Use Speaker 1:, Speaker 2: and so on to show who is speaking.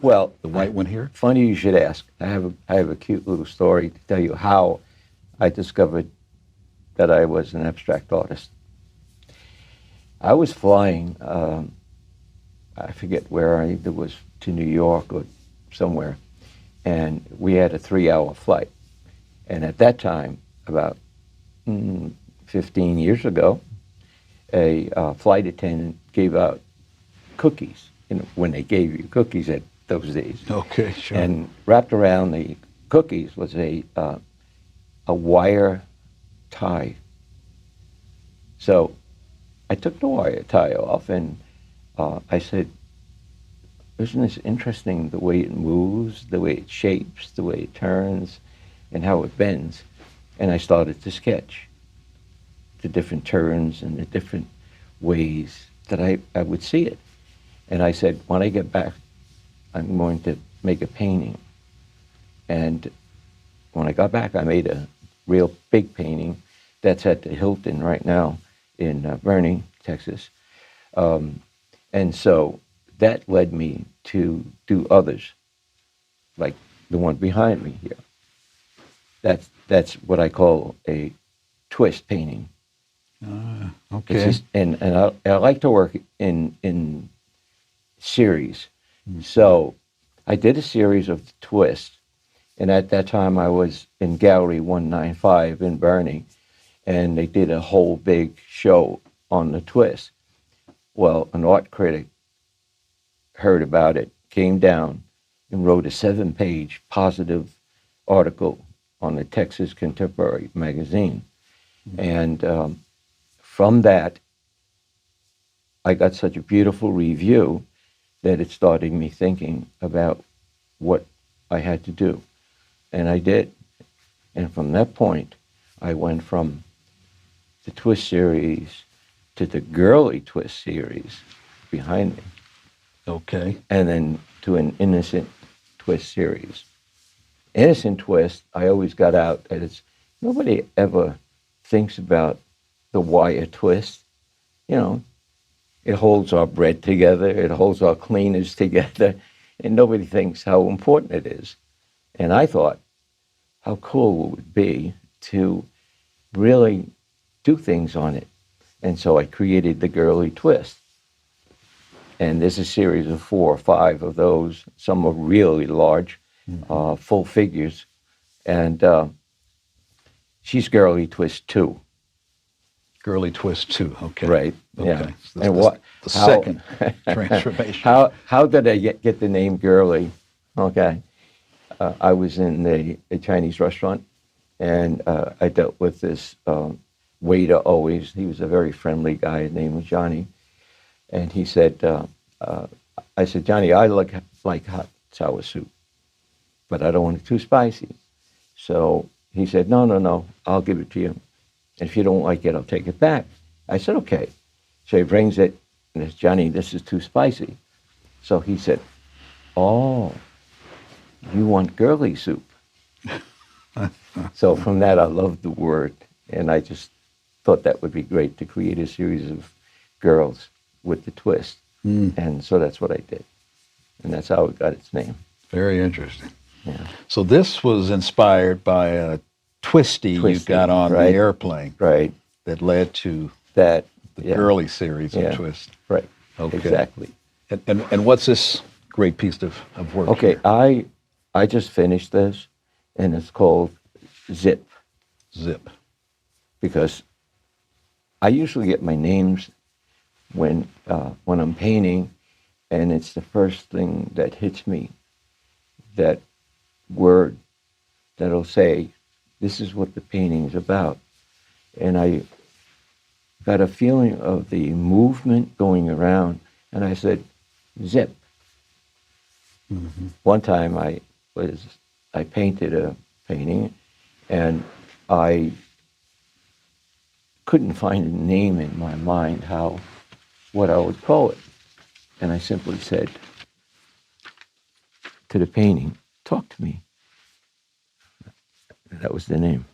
Speaker 1: Well,
Speaker 2: the white one here?
Speaker 1: funny you should ask. I have a cute little story to tell you how I discovered that I was an abstract artist. I was flying, I forget where, it was to New York or somewhere, and we had a 3-hour flight. And at that time, about 15 years ago, a flight attendant gave out cookies, when they gave you cookies at those days.
Speaker 2: Okay, sure.
Speaker 1: And wrapped around the cookies was a wire tie. So I took the wire tie off, and I said, isn't this interesting, the way it moves, the way it shapes, the way it turns, and how it bends? And I started to sketch the different turns and the different ways that I would see it. And I said, when I get back, I'm going to make a painting. And when I got back, I made a real big painting that's at the Hilton right now in Boerne, Texas. And so that led me to do others, like the one behind me here. That's what I call a twist painting.
Speaker 2: Okay.
Speaker 1: It's just, and I like to work in series. Mm-hmm. So I did a series of twists, and at that time I was in Gallery 195 in Boerne, and they did a whole big show on the twist. Well, an art critic heard about it, came down, and wrote a 7-page positive article on the Texas Contemporary magazine. Mm-hmm. And from that, I got such a beautiful review that it started me thinking about what I had to do. And I did. And from that point, I went from the twist series to the girly twist series behind me.
Speaker 2: Okay.
Speaker 1: And then to an innocent twist series. Innocent twist, I always got out that nobody ever thinks about the wire twist. It holds our bread together, it holds our cleaners together, and nobody thinks how important it is. And I thought how cool it would be to really do things on it. And so I created the girly twist. And there's a series of 4 or 5 of those. Some are really large, full figures. And she's girly twist 2.
Speaker 2: Girly twist 2, okay.
Speaker 1: Right.
Speaker 2: Okay.
Speaker 1: Yeah.
Speaker 2: So
Speaker 1: And
Speaker 2: the second transformation.
Speaker 1: How did I get the name girly? Okay. I was in a Chinese restaurant, and I dealt with this waiter always. He was a very friendly guy. His name was Johnny. And he said, I said, Johnny, I like hot sour soup, but I don't want it too spicy. So he said, no, I'll give it to you. And if you don't like it, I'll take it back. I said, okay. So he brings it, and it's, Johnny, this is too spicy. So he said, oh, you want girly soup. So from that, I loved the word, and I just thought that would be great to create a series of girls with the twist. And so that's what I did. And that's how it got its name.
Speaker 2: Very interesting.
Speaker 1: Yeah.
Speaker 2: So this was inspired by a twisty you got on the airplane.
Speaker 1: Right.
Speaker 2: That led to
Speaker 1: the
Speaker 2: girly series of twist.
Speaker 1: Right.
Speaker 2: Okay.
Speaker 1: Exactly.
Speaker 2: And what's this great piece of work?
Speaker 1: Okay,
Speaker 2: here?
Speaker 1: I just finished this, and it's called Zip.
Speaker 2: Zip.
Speaker 1: Because I usually get my names when I'm painting, and it's the first thing that hits me, that word that'll say, this is what the painting's about. And I got a feeling of the movement going around, and I said, zip. Mm-hmm. One time I painted a painting, and I couldn't find a name in my mind what I would call it. And I simply said to the painting, talk to me. And that was the name.